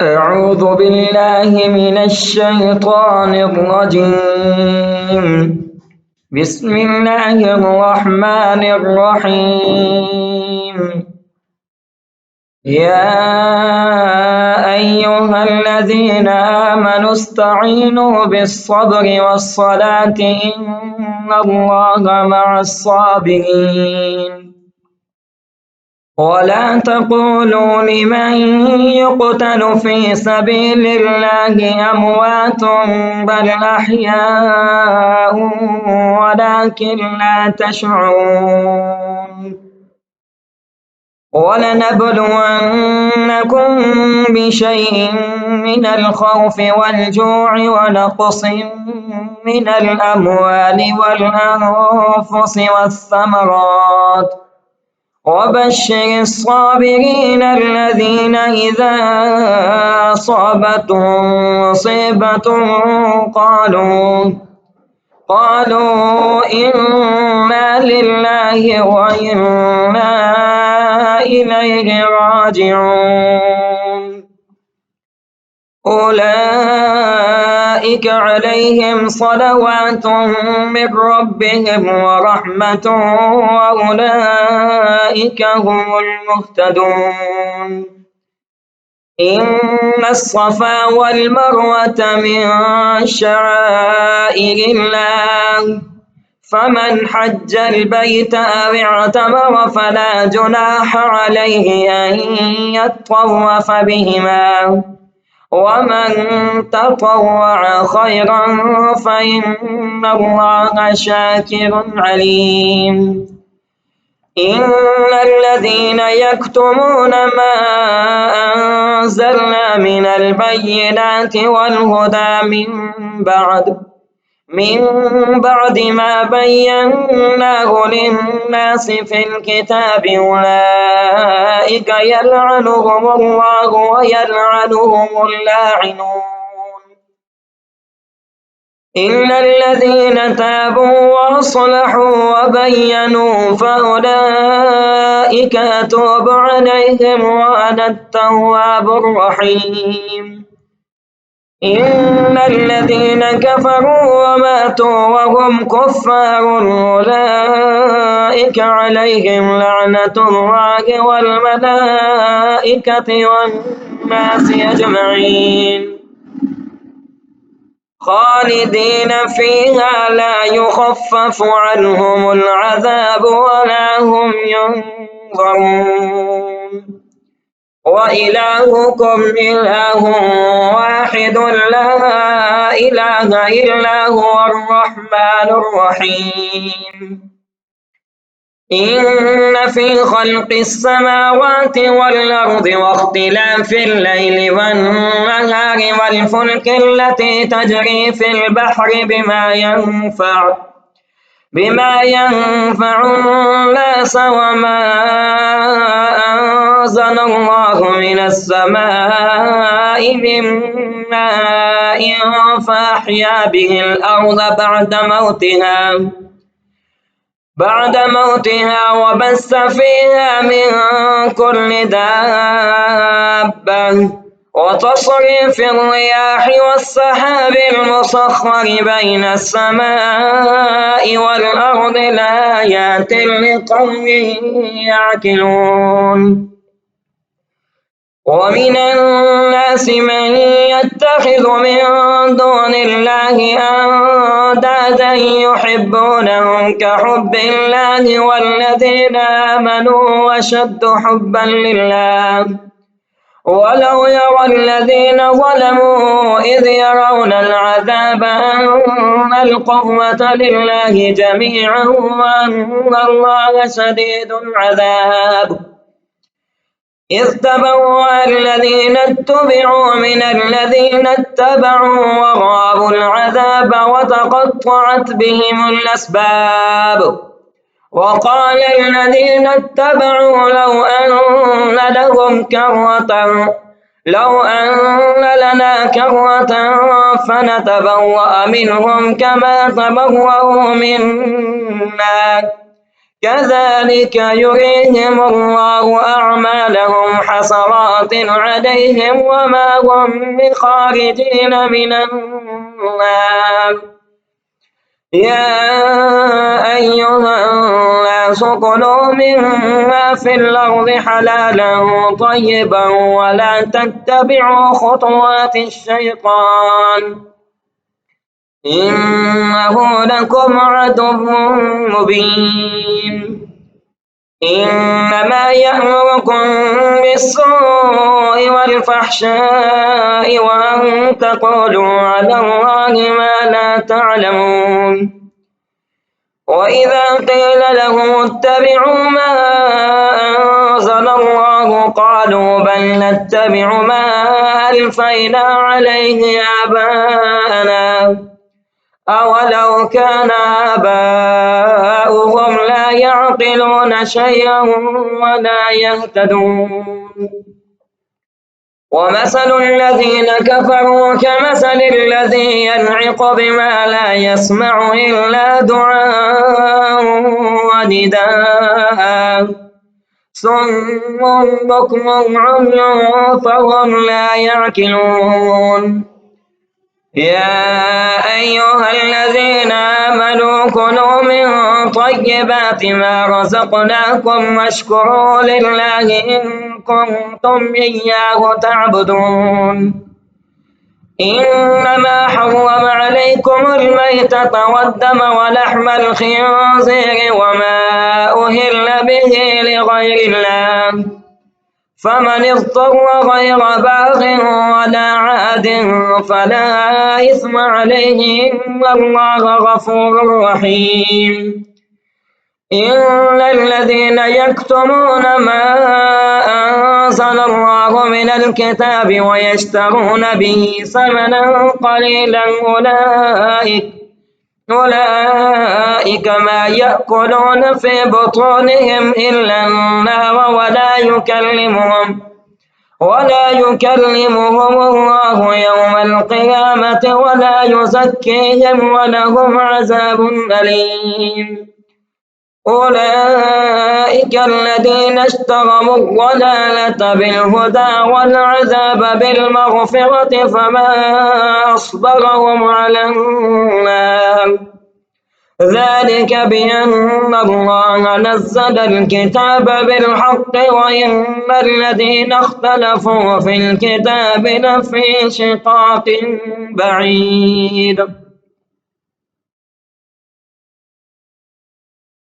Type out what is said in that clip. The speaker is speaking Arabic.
أعوذ بالله من الشيطان الرجيم. بسم الله الرحمن الرحيم. يا أيها الذين آمنوا استعينوا بالصبر والصلاة إن الله مع الصابرين. ولا تقولوا لمن يقتل في سبيل الله أموات بل أحياء ولكن لا تشعرون. ولنبلونكم بشيء من الخوف والجوع ونقص من الأموال والأنفس والثمرات وبشر الصابرين الذين إذا أصابتهم مصيبة قالوا إنا لله وإنا إليه راجعون. أولئك عليهم صلوات من ربهم ورحمة وأولئك هم المهتدون. إن الصفا والمروة من شعائر الله فمن حج البيت أو اعتمر فلا جناح عليه أن يطوف بهما ومن تطوع خيرا فإن الله شاكر عليم. إن الذين يكتمون ما أنزلنا من البينات والهدى من بعد ما بيناه للناس في الكتاب أولئك يلعنهم الله ويلعنهم اللاعنون إلا الذين تابوا وأصلحوا وبينوا فأولئك أتوب عليهم وأنا التواب الرحيم. إن الذين كفروا وماتوا وهم كفار أولئك عليهم لعنة الله والملائكة والناس أجمعين خالدين فيها لا يخفف عنهم العذاب ولا هم ينظرون. وإلهكم إله واحد لا إله إلا هو الرحمن الرحيم. إن في خلق السماوات والأرض واختلاف الليل والنهار والفلك التي تجري في البحر بما ينفع الناس وما أنزل الله من السماء من ماء فأحيا به الأرض بعد موتها وبث فيها من كل دابة وتصريف الرياح والسحاب المسخر بين السماء والأرض لآيات لقوم يعقلون. ومن الناس من يتخذ من دون الله أندادا يحبونهم كحب الله والذين آمنوا أشد حبا لله ولو يرى الذين ظلموا إذ يرون العذاب أن القوة لله جميعا وأن الله شديد العذاب إذ تبوأ الذين اتبعوا من الذين اتبعوا ورأوا العذاب وتقطعت بهم الأسباب وقال الذين اتبعوا لو أن لنا كرة فنتبوأ منهم كما تبوأوا منا كذلك يريهم الله أعمالهم حسرات عليهم وما هم بخارجين من النار. يا أيها الناس كلوا مما في الأرض حلالا طيبا ولا تتبعوا خطوات الشيطان إنه لكم عدو مبين. إنما يأمركم بالسوء والفحشاء وأن تقولوا على الله ما لا تعلمون. وإذا قيل لهم اتبعوا ما أنزل الله قالوا بل نتبع ما ألفينا عليه آباءنا أولو كان آباؤهم لا يعقلون شيئا ولا يهتدون. ومثل الذين كفروا كمثل الذي ينعق بما لا يسمع إلا دعاء ونداء صم بكم عمي فهم لا يعقلون. يا أيها الذين آمنوا كلوا من طيبات ما رزقناكم واشكروا لله إن كنتم إياه تعبدون. إنما حرم عليكم الميتة والدم ولحم الخنزير وما أهل به لغير الله فمن اضطر غير باغ ولا عاد فلا إثم عليه إن الله غفور رحيم. إن الذين يكتمون ما أنزل الله من الكتاب ويشترون به ثمنا قليلا أولئك ما يأكلون في بطونهم إلا النار ولا يكلمهم الله يوم القيامة ولا يزكيهم ولهم عذاب أليم. أولئك الذين اشتروا الضلالة بالهدى والعذاب بالمغفرة فما أصبرهم على النار. ذلك بأن الله نزل الكتاب بالحق وإن الذين اختلفوا في الكتاب لفي شقاق بعيد.